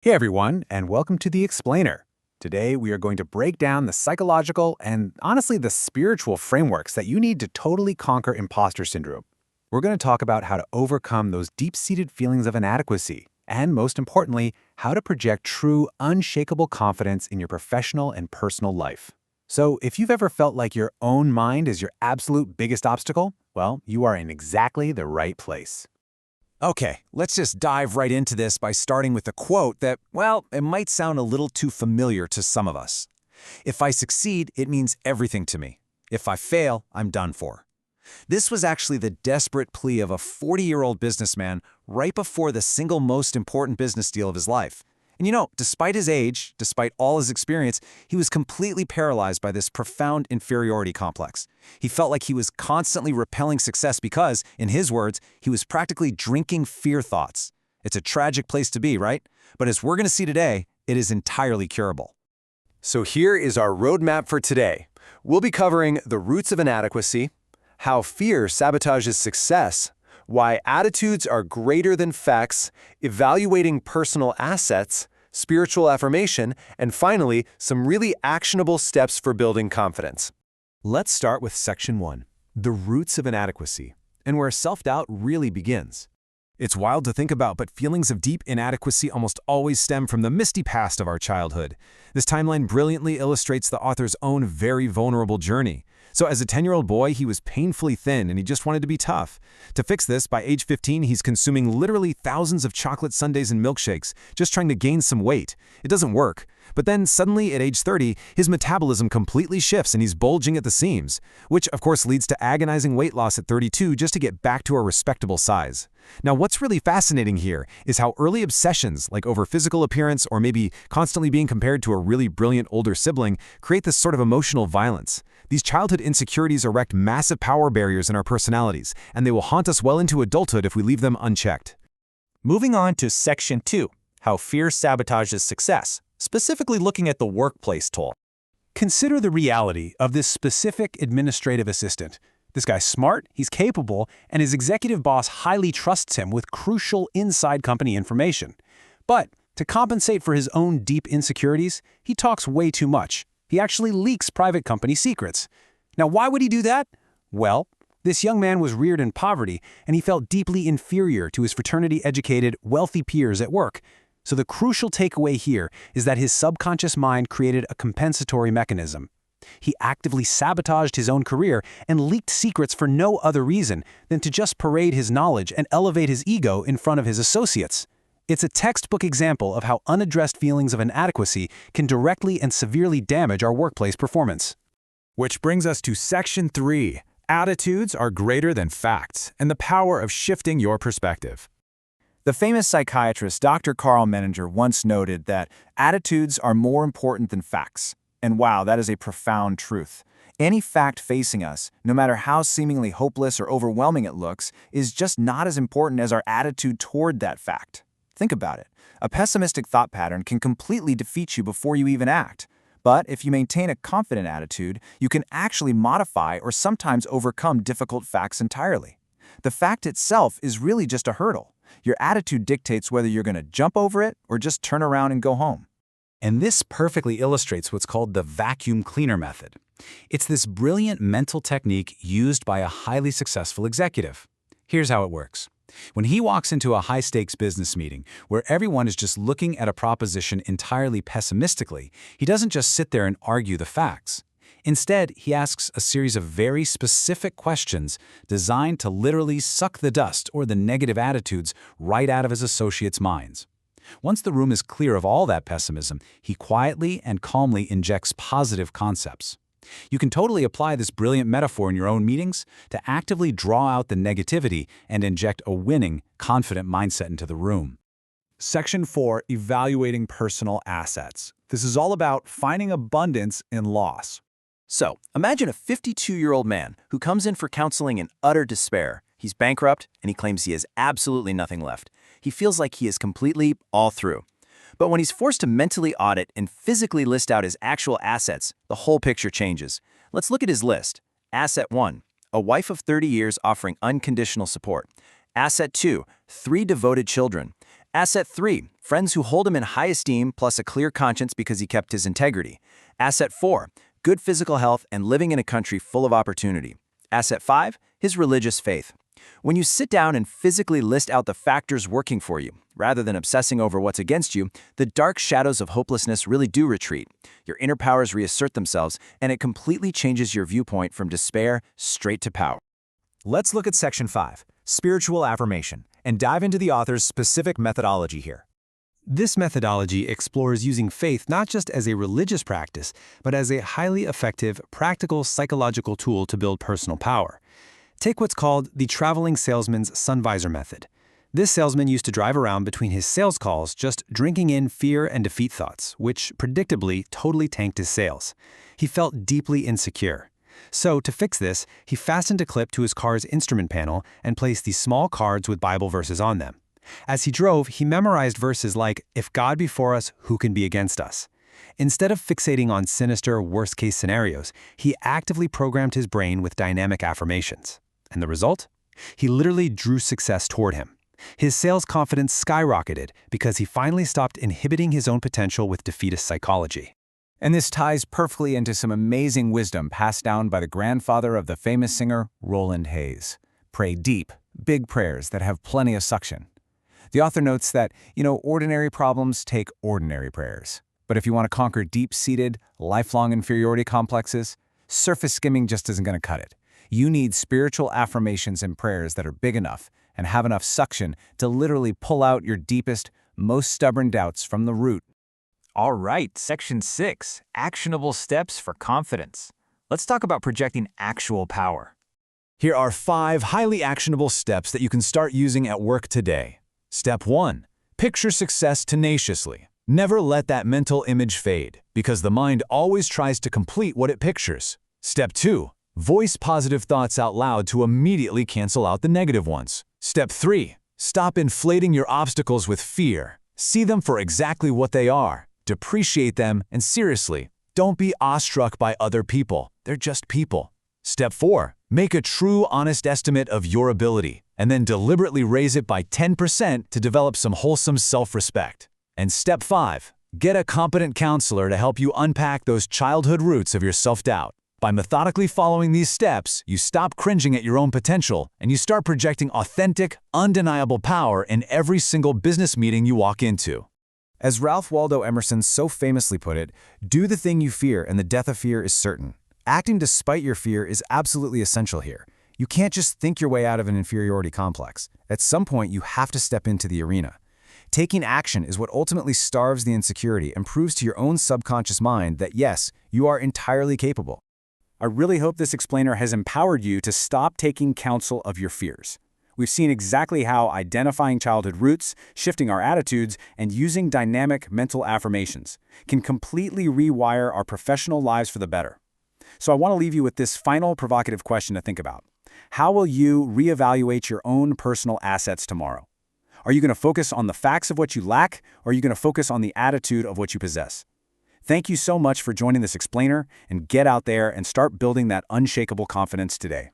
Hey everyone, and welcome to The Explainer. Today we are going to break down the psychological and honestly the spiritual frameworks that you need to totally conquer imposter syndrome. We're going to talk about how to overcome those deep-seated feelings of inadequacy, and most importantly, how to project true, unshakable confidence in your professional and personal life. So if you've ever felt like your own mind is your absolute biggest obstacle, well, you are in exactly the right place. Okay, let's just dive right into this by starting with a quote that, well, it might sound a little too familiar to some of us. If I succeed, it means everything to me. If I fail, I'm done for. This was actually the desperate plea of a 40-year-old businessman right before the single most important business deal of his life. And despite his age, despite all his experience, he was completely paralyzed by this profound inferiority complex. He felt like he was constantly repelling success because, in his words, he was practically drinking fear thoughts. It's a tragic place to be, right? But as we're going to see today, it is entirely curable. So here is our roadmap for today. We'll be covering the roots of inadequacy, how fear sabotages success, why attitudes are greater than facts, evaluating personal assets, spiritual affirmation, and finally, some really actionable steps for building confidence. Let's start with Section 1, the roots of inadequacy, and where self-doubt really begins. It's wild to think about, but feelings of deep inadequacy almost always stem from the misty past of our childhood. This timeline brilliantly illustrates the author's own very vulnerable journey. So as a 10-year-old boy, he was painfully thin and he just wanted to be tough. To fix this, by age 15, he's consuming literally thousands of chocolate sundaes and milkshakes, just trying to gain some weight. It doesn't work. But then suddenly, at age 30, his metabolism completely shifts and he's bulging at the seams, which of course leads to agonizing weight loss at 32 just to get back to a respectable size. Now, what's really fascinating here is how early obsessions, like over physical appearance or maybe constantly being compared to a really brilliant older sibling, create this sort of emotional violence. These childhood insecurities erect massive power barriers in our personalities, and they will haunt us well into adulthood if we leave them unchecked. Moving on to Section 2, how fear sabotages success, specifically looking at the workplace toll. Consider the reality of this specific administrative assistant. This guy's smart, he's capable, and his executive boss highly trusts him with crucial inside company information. But to compensate for his own deep insecurities, he talks way too much. He actually leaks private company secrets. Now, why would he do that? Well, this young man was reared in poverty, and he felt deeply inferior to his fraternity-educated, wealthy peers at work. So the crucial takeaway here is that his subconscious mind created a compensatory mechanism. He actively sabotaged his own career and leaked secrets for no other reason than to just parade his knowledge and elevate his ego in front of his associates. It's a textbook example of how unaddressed feelings of inadequacy can directly and severely damage our workplace performance. Which brings us to Section 3, attitudes are greater than facts, and the power of shifting your perspective. The famous psychiatrist Dr. Carl Menninger once noted that attitudes are more important than facts. And wow, that is a profound truth. Any fact facing us, no matter how seemingly hopeless or overwhelming it looks, is just not as important as our attitude toward that fact. Think about it. A pessimistic thought pattern can completely defeat you before you even act. But if you maintain a confident attitude, you can actually modify or sometimes overcome difficult facts entirely. The fact itself is really just a hurdle. Your attitude dictates whether you're going to jump over it or just turn around and go home. And this perfectly illustrates what's called the vacuum cleaner method. It's this brilliant mental technique used by a highly successful executive. Here's how it works. When he walks into a high-stakes business meeting where everyone is just looking at a proposition entirely pessimistically, he doesn't just sit there and argue the facts. Instead, he asks a series of very specific questions designed to literally suck the dust or the negative attitudes right out of his associates' minds. Once the room is clear of all that pessimism, he quietly and calmly injects positive concepts. You can totally apply this brilliant metaphor in your own meetings to actively draw out the negativity and inject a winning, confident mindset into the room. Section 4, evaluating personal assets. This is all about finding abundance in loss. So, imagine a 52-year-old man who comes in for counseling in utter despair. He's bankrupt and he claims he has absolutely nothing left. He feels like he is completely all through. But when he's forced to mentally audit and physically list out his actual assets, the whole picture changes. Let's look at his list. Asset 1, a wife of 30 years offering unconditional support. Asset 2, 3 devoted children. Asset 3, friends who hold him in high esteem plus a clear conscience because he kept his integrity. Asset 4, good physical health and living in a country full of opportunity. Asset 5, his religious faith. When you sit down and physically list out the factors working for you, rather than obsessing over what's against you, the dark shadows of hopelessness really do retreat. Your inner powers reassert themselves, and it completely changes your viewpoint from despair straight to power. Let's look at Section 5, Spiritual Affirmation, and dive into the author's specific methodology here. This methodology explores using faith not just as a religious practice, but as a highly effective, practical psychological tool to build personal power. Take what's called the traveling salesman's sun visor method. This salesman used to drive around between his sales calls just drinking in fear and defeat thoughts, which predictably totally tanked his sales. He felt deeply insecure. So, to fix this, he fastened a clip to his car's instrument panel and placed these small cards with Bible verses on them. As he drove, he memorized verses like, "If God be for us, who can be against us?" Instead of fixating on sinister, worst-case scenarios, he actively programmed his brain with dynamic affirmations. And the result? He literally drew success toward him. His sales confidence skyrocketed because he finally stopped inhibiting his own potential with defeatist psychology. And this ties perfectly into some amazing wisdom passed down by the grandfather of the famous singer, Roland Hayes. Pray deep, big prayers that have plenty of suction. The author notes that, ordinary problems take ordinary prayers. But if you want to conquer deep-seated, lifelong inferiority complexes, surface skimming just isn't going to cut it. You need spiritual affirmations and prayers that are big enough and have enough suction to literally pull out your deepest, most stubborn doubts from the root. All right, Section 6, Actionable Steps for Confidence. Let's talk about projecting actual power. Here are 5 highly actionable steps that you can start using at work today. Step 1. Picture success tenaciously. Never let that mental image fade, because the mind always tries to complete what it pictures. Step 2. Voice positive thoughts out loud to immediately cancel out the negative ones. Step 3. Stop inflating your obstacles with fear. See them for exactly what they are. Depreciate them, and seriously, don't be awestruck by other people. They're just people. Step 4. Make a true, honest estimate of your ability, and then deliberately raise it by 10% to develop some wholesome self-respect. And Step 5. Get a competent counselor to help you unpack those childhood roots of your self-doubt. By methodically following these steps, you stop cringing at your own potential, and you start projecting authentic, undeniable power in every single business meeting you walk into. As Ralph Waldo Emerson so famously put it, do the thing you fear and the death of fear is certain. Acting despite your fear is absolutely essential here. You can't just think your way out of an inferiority complex. At some point, you have to step into the arena. Taking action is what ultimately starves the insecurity and proves to your own subconscious mind that yes, you are entirely capable. I really hope this explainer has empowered you to stop taking counsel of your fears. We've seen exactly how identifying childhood roots, shifting our attitudes, and using dynamic mental affirmations can completely rewire our professional lives for the better. So I want to leave you with this final provocative question to think about. How will you reevaluate your own personal assets tomorrow? Are you going to focus on the facts of what you lack, or are you going to focus on the attitude of what you possess? Thank you so much for joining this explainer, and get out there and start building that unshakable confidence today.